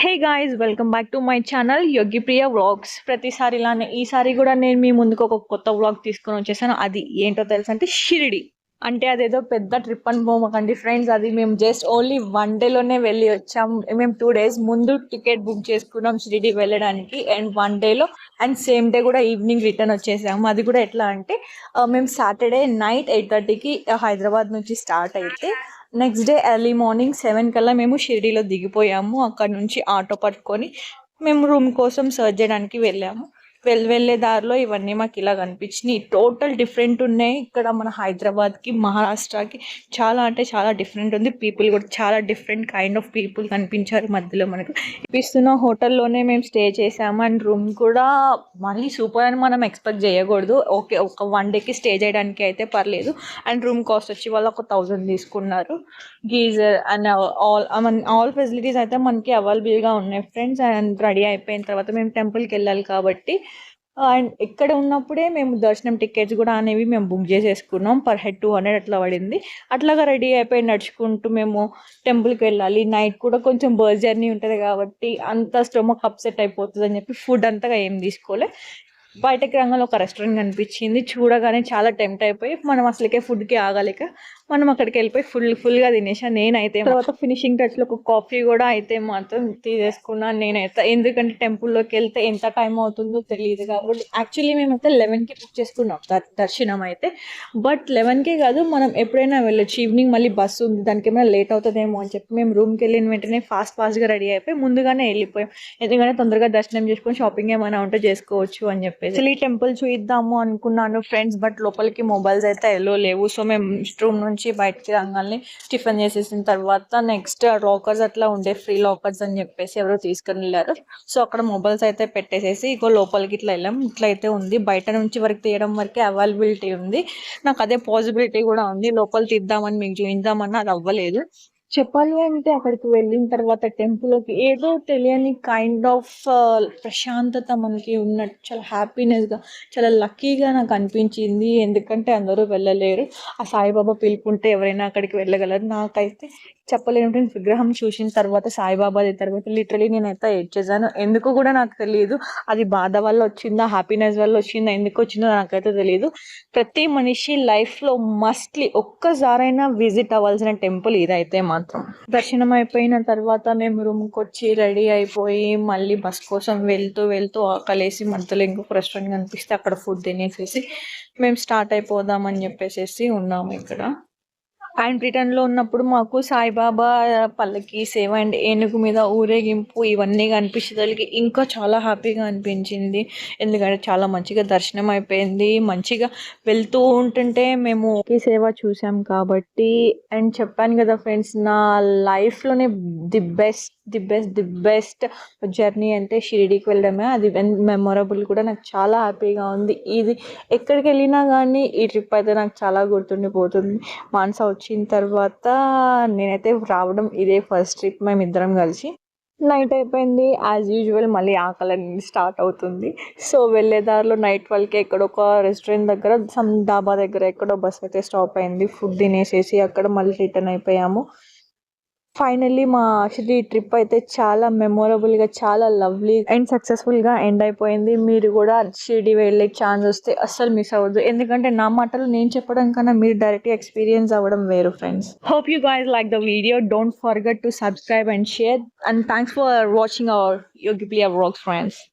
Hey guys, welcome back to my channel Yogi Priya vlogs. ప్రతిసారి ఇలానే ఈసారి కూడా నేను మీ ముందుకు ఒక కొత్త వ్లాగ్ తీసుకొని వచ్చేసాను. అది ఏంటో తెలుసు అంటే షిరిడి. అంటే అదేదో పెద్ద ట్రిప్ అని పోమకండి ఫ్రెండ్స్. అది మేము జస్ట్ ఓన్లీ 1 డేలోనే వెళ్ళి వచ్చాం. మేము 2 days ముందు టికెట్ బుక్ చేసుకున్నాం షిరిడి వెళ్ళడానికి. అండ్ 1 డేలో అండ్ సేమ్ డే కూడా ఈవినింగ్ రిటర్న్ వచ్చేసాము. అది కూడా ఎట్లా అంటే మేము సాటర్డే నైట్ 8:30కి హైదరాబాద్ నుంచి స్టార్ట్ అయితే నెక్స్ట్ డే ఎర్లీ మార్నింగ్ 7 కల్లా మేము షిరిడీలో దిగిపోయాము. అక్కడ నుంచి ఆటో పట్టుకొని మేము రూమ్ కోసం సర్చ్ చేయడానికి వెళ్ళాము. వెళ్ళే దారిలో ఇవన్నీ మాకు ఇలా కనిపించినాయి. టోటల్ డిఫరెంట్ ఉన్నాయి. ఇక్కడ మన హైదరాబాద్కి మహారాష్ట్రకి చాలా అంటే చాలా డిఫరెంట్ ఉంది. పీపుల్ కూడా చాలా డిఫరెంట్ కైండ్ ఆఫ్ పీపుల్ కనిపించారు మధ్యలో మనకు. ఇస్తున్న హోటల్లోనే మేము స్టే చేసాము. అండ్ రూమ్ కూడా మళ్ళీ సూపర్ అని మనం ఎక్స్పెక్ట్ చేయకూడదు. ఓకే, ఒక 1 డేకి స్టే చేయడానికి అయితే పర్లేదు. అండ్ రూమ్ కాస్ట్ వచ్చి వాళ్ళు ఒక 1000 తీసుకున్నారు. గీజర్ అండ్ ఆల్ ఫెసిలిటీస్ అయితే మనకి అవైలబుల్గా ఉన్నాయి ఫ్రెండ్స్. అండ్ రెడీ అయిపోయిన తర్వాత మేము టెంపుల్కి వెళ్ళాలి కాబట్టి అండ్ ఇక్కడ ఉన్నప్పుడే మేము దర్శనం టికెట్స్ కూడా అనేవి మేము బుక్ చేసేసుకున్నాం. పర్ హెడ్ 200 అట్లా పడింది. అట్లాగా రెడీ అయిపోయి నడుచుకుంటూ మేము టెంపుల్కి వెళ్ళాలి. నైట్ కూడా కొంచెం బస్ జర్నీ ఉంటుంది కాబట్టి అంత స్టొమక్ అప్సెట్ అయిపోతుంది అని చెప్పి ఫుడ్ అంతగా ఏం తీసుకోలే. బయటకి రంగంలో ఒక రెస్టారెంట్ కనిపించింది. చూడగానే చాలా టెంప్ట్ అయిపోయి మనం అసలుకే ఫుడ్కి ఆగలేక మనం అక్కడికి వెళ్ళిపోయి ఫుల్గా తినేసాను నేనైతే. తర్వాత ఫినిషింగ్ టచ్లో ఒక కాఫీ కూడా అయితే మాత్రం తీసేసుకున్నాను నేనైతే. ఎందుకంటే టెంపుల్లోకి వెళ్తే ఎంత టైం అవుతుందో తెలియదు కాబట్టి. యాక్చువల్లీ మేమైతే 11కి బుక్ చేసుకున్నాం దర్శనం అయితే. బట్ 11కే కాదు, మనం ఎప్పుడైనా వెళ్ళొచ్చు. ఈవినింగ్ మళ్ళీ బస్సు ఉంది, దానికి ఏమైనా లేట్ అవుతుందేమో అని చెప్పి మేము రూమ్కి వెళ్ళిన వెంటనే ఫాస్ట్గా రెడీ అయిపోయి ముందుగానే వెళ్ళిపోయాం. ఎందుకంటే తొందరగా దర్శనం చేసుకొని షాపింగ్ ఏమైనా ఉంటే చేసుకోవచ్చు అని చెప్పేసి. ఈ టెంపుల్ చూద్దాము అనుకున్నాను ఫ్రెండ్స్, బట్ లోపలికి మొబైల్స్ అయితే ఎల్లో లేవు. సో మేము రూమ్ నుంచి బయటకి రాగానే టిఫిన్ చేసేసిన తర్వాత నెక్స్ట్ లాకర్స్ అట్లా ఉండే, ఫ్రీ లాకర్స్ అని చెప్పేసి ఎవరో తీసుకుని వెళ్ళారు. సో అక్కడ మొబైల్స్ అయితే పెట్టేసేసి ఇంకో లోపలికి ఇట్లా వెళ్ళాం. ఇట్లా అయితే ఉంది. బయట నుంచి వరకు తీయడం వరకే అవైలబిలిటీ ఉంది. నాకు అదే పాసిబిలిటీ కూడా ఉంది లోపల తీద్దామని మీకు చూద్దామన్నా అది అవ్వలేదు. చెప్పాలి అంటే అక్కడికి వెళ్ళిన తర్వాత టెంపుల్కి ఏదో తెలియని కైండ్ ఆఫ్ ప్రశాంతత మనకి ఉన్నట్టు, చాలా హ్యాపీనెస్గా, చాలా లక్కీగా నాకు అనిపించింది. ఎందుకంటే అందరూ వెళ్ళలేరు. ఆ సాయిబాబా పిలుపుంటే ఎవరైనా అక్కడికి వెళ్ళగలరు. నాకైతే చెప్పలేని విగ్రహం చూసిన తర్వాత, సాయిబాబాది తర్వాత లిటరలీ నేనైతే ఏడ్చేసాను. ఎందుకు కూడా నాకు తెలియదు. అది బాధ వల్ల వచ్చిందా, హ్యాపీనెస్ వల్ల వచ్చిందా, ఎందుకు వచ్చిందో నాకైతే తెలియదు. ప్రతి మనిషి లైఫ్లో మస్ట్లీ ఒక్కసారైనా విజిట్ అవ్వాల్సిన టెంపుల్ ఇదైతే మాత్రం. దర్శనం అయిపోయిన తర్వాత మేము రూమ్కి వచ్చి రెడీ అయిపోయి మళ్ళీ బస్ కోసం వెళ్తూ ఆకలేసి మధ్యలో ఇంకొక రెస్టారెంట్ కనిపిస్తే అక్కడ ఫుడ్ తినేసేసి మేము స్టార్ట్ అయిపోదామని చెప్పేసి ఉన్నాము ఇక్కడ. అండ్ రిటర్న్లో ఉన్నప్పుడు మాకు సాయిబాబా పల్లకి సేవ అండ్ ఏనుగు మీద ఊరేగింపు ఇవన్నీ కనిపించేసరికి ఇంకా చాలా హ్యాపీగా అనిపించింది. ఎందుకంటే చాలా మంచిగా దర్శనం అయిపోయింది. మంచిగా వెళ్తూ ఉంటుంటే మేము ఈ సేవ చూసాం కాబట్టి. అండ్ చెప్పాను కదా ఫ్రెండ్స్, నా లైఫ్లోనే ది బెస్ట్ జర్నీ అంటే షిరిడీకి వెళ్ళడమే. అది మెమొరబుల్ కూడా. నాకు చాలా హ్యాపీగా ఉంది. ఇది ఎక్కడికి వెళ్ళినా కానీ ఈ ట్రిప్ అయితే నాకు చాలా గుర్తుండిపోతుంది. మానస వచ్చిన తర్వాత నేనైతే రావడం ఇదే ఫస్ట్ ట్రిప్ మేమిద్దరం కలిసి. నైట్ అయిపోయింది యాజ్ యూజువల్. మళ్ళీ ఆకలి స్టార్ట్ అవుతుంది. సో వెళ్ళేదారిలో నైట్ 12కి ఎక్కడో ఒక రెస్టారెంట్ దగ్గర, సమ్ డాబా దగ్గర ఎక్కడో బస్ అయితే స్టాప్ అయింది. ఫుడ్ తినేసేసి అక్కడ మళ్ళీ రిటర్న్ అయిపోయాము. ఫైనల్లీ మా షిరిడి ట్రిప్ అయితే చాలా మెమొరబుల్గా, చాలా లవ్లీ అండ్ సక్సెస్ఫుల్గా ఎండ్ అయిపోయింది. మీరు కూడా షిరిడి వెళ్ళే ఛాన్స్ వస్తే అస్సలు మిస్ అవ్వద్దు. ఎందుకంటే నా మాటలు నేను చెప్పడం కన్నా మీరు డైరెక్ట్గా ఎక్స్పీరియన్స్ అవ్వడం వేరు friends. Hope you guys like the video. Don't forget to subscribe and share. And thanks for watching our Yogi Priya vlogs, friends.